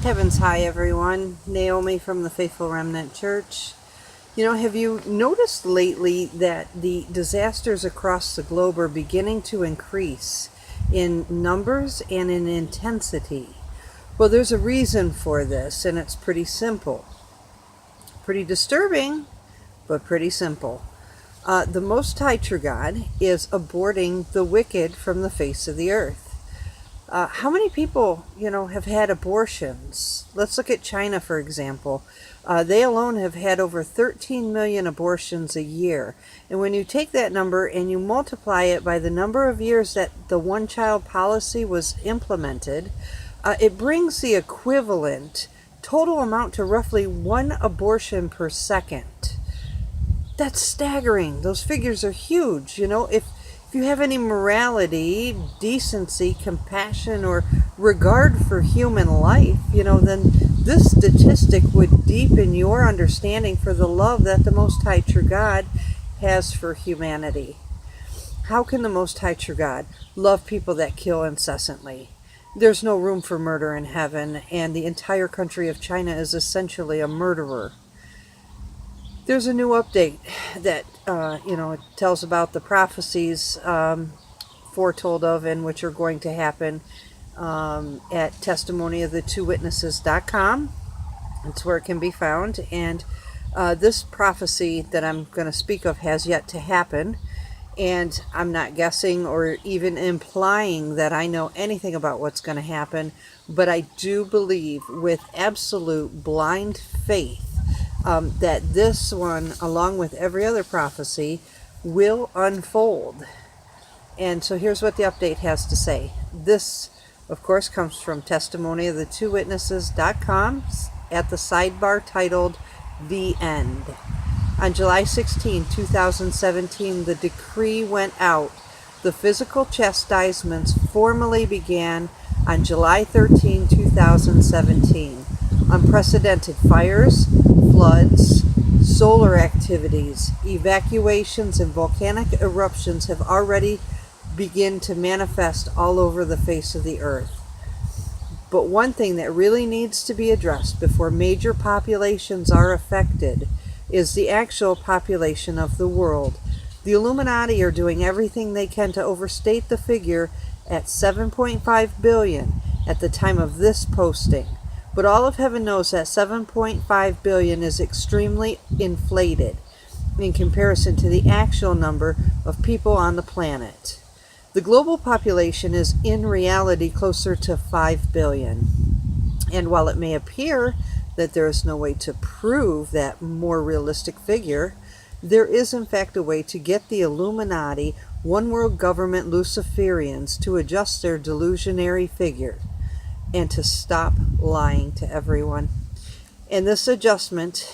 Heavens high, everyone. Naomi from the Faithful Remnant Church. Have you noticed lately that the disasters across the globe are beginning to increase in numbers and in intensity? Well, there's a reason for this, and it's pretty simple. Pretty disturbing, but pretty simple. The Most High True God is aborting the wicked from the face of the earth. How many people, have had abortions? Let's look at China, for example. They alone have had over 13 million abortions a year. And when you take that number and you multiply it by the number of years that the one-child policy was implemented, it brings the equivalent total amount to roughly 1 abortion per second. That's staggering. Those figures are huge. If you have any morality, decency, compassion, or regard for human life, then this statistic would deepen your understanding for the love that the Most High True God has for humanity. How can the Most High True God love people that kill incessantly? There's no room for murder in heaven, and the entire country of China is essentially a murderer. There's a new update that, it tells about the prophecies foretold of and which are going to happen at testimonyofthethewitnesses.com. That's where it can be found. And this prophecy that I'm going to speak of has yet to happen. And I'm not guessing or even implying that I know anything about what's going to happen. But I do believe with absolute blind faith that this one, along with every other prophecy, will unfold. And so here's what the update has to say. This, of course, comes from testimonyofthethewitnesses.com at the sidebar titled The End. On July 16, 2017, the decree went out. The physical chastisements formally began on July 13, 2017. Unprecedented fires, floods, solar activities, evacuations, and volcanic eruptions have already begun to manifest all over the face of the earth. But one thing that really needs to be addressed before major populations are affected is the actual population of the world. The Illuminati are doing everything they can to overstate the figure at 7.5 billion at the time of this posting. But all of heaven knows that 7.5 billion is extremely inflated in comparison to the actual number of people on the planet. The global population is in reality closer to 5 billion. And while it may appear that there is no way to prove that more realistic figure, there is in fact a way to get the Illuminati, one world government Luciferians to adjust their delusionary figure and to stop lying to everyone. And this adjustment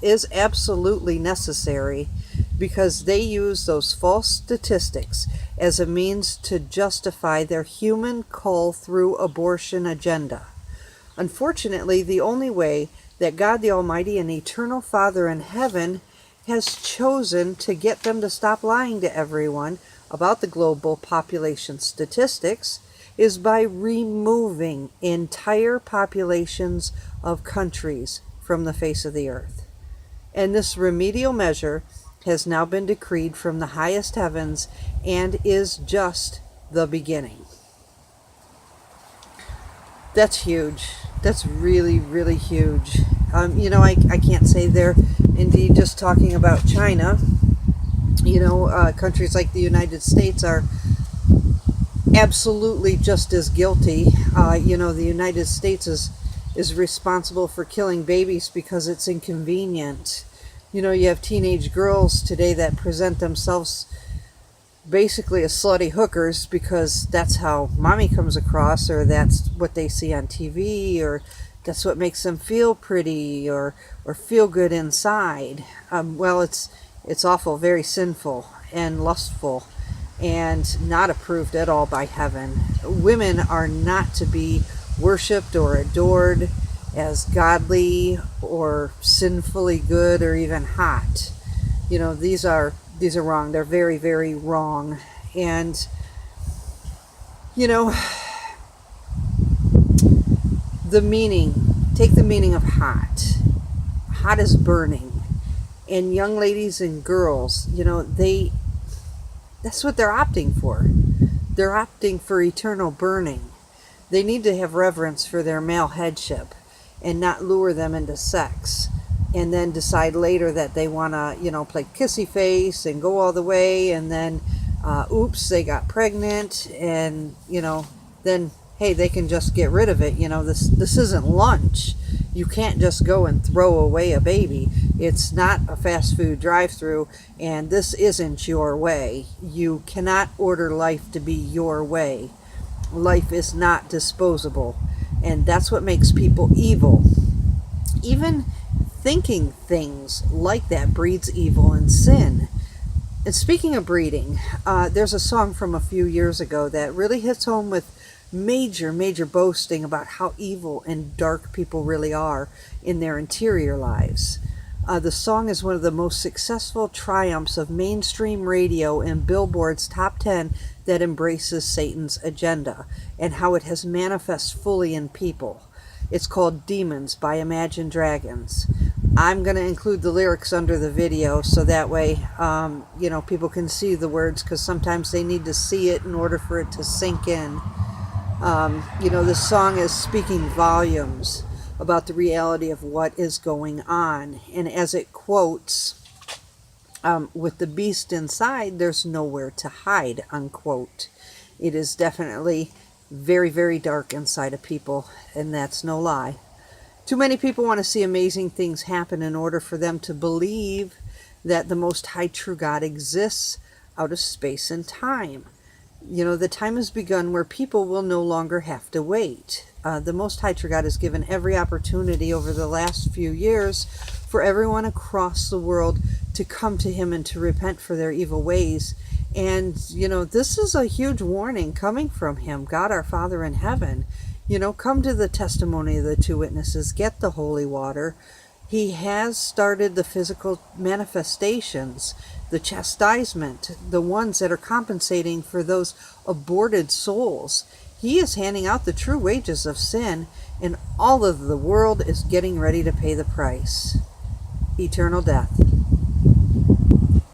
is absolutely necessary because they use those false statistics as a means to justify their human cull through abortion agenda. Unfortunately, the only way that God the Almighty and Eternal Father in heaven has chosen to get them to stop lying to everyone about the global population statistics is by removing entire populations of countries from the face of the earth. And this remedial measure has now been decreed from the highest heavens and is just the beginning. That's huge. That's really, really huge. I can't say they're indeed just talking about China. Countries like the United States are absolutely just as guilty. The United States is responsible for killing babies because it's inconvenient. You have teenage girls today that present themselves basically as slutty hookers because that's how mommy comes across, or that's what they see on TV, or that's what makes them feel pretty or feel good inside. It's awful, very sinful and lustful, and not approved at all by heaven. Women are not to be worshipped or adored as godly or sinfully good or even hot. These are wrong. They're very, very wrong. And the meaning, take the meaning of hot. Hot is burning. And young ladies and girls, that's what they're opting for. They're opting for eternal burning. They need to have reverence for their male headship and not lure them into sex and then decide later that they want to, play kissy face and go all the way, and then, oops, they got pregnant, and, then, hey, they can just get rid of it. This isn't lunch. You can't just go and throw away a baby. It's not a fast food drive-through, and this isn't your way. You cannot order life to be your way. Life is not disposable, and that's what makes people evil. Even thinking things like that breeds evil and sin. And speaking of breeding, there's a song from a few years ago that really hits home with major boasting about how evil and dark people really are in their interior lives. The song is one of the most successful triumphs of mainstream radio and Billboard's top 10 that embraces Satan's agenda and how it has manifest fully in people. It's called Demons by Imagine Dragons. I'm going to include the lyrics under the video so that way, people can see the words, because sometimes they need to see it in order for it to sink in. This song is speaking volumes about the reality of what is going on. And as it quotes, with the beast inside, there's nowhere to hide, unquote. It is definitely very dark inside of people, and that's no lie. Too many people want to see amazing things happen in order for them to believe that the Most High True God exists out of space and time. The time has begun where people will no longer have to wait. The Most High True God has given every opportunity over the last few years for everyone across the world to come to Him and to repent for their evil ways. And, this is a huge warning coming from Him, God our Father in heaven. Come to the testimony of the two witnesses, get the holy water. He has started the physical manifestations, the chastisement, the ones that are compensating for those aborted souls. He is handing out the true wages of sin, and all of the world is getting ready to pay the price. Eternal death.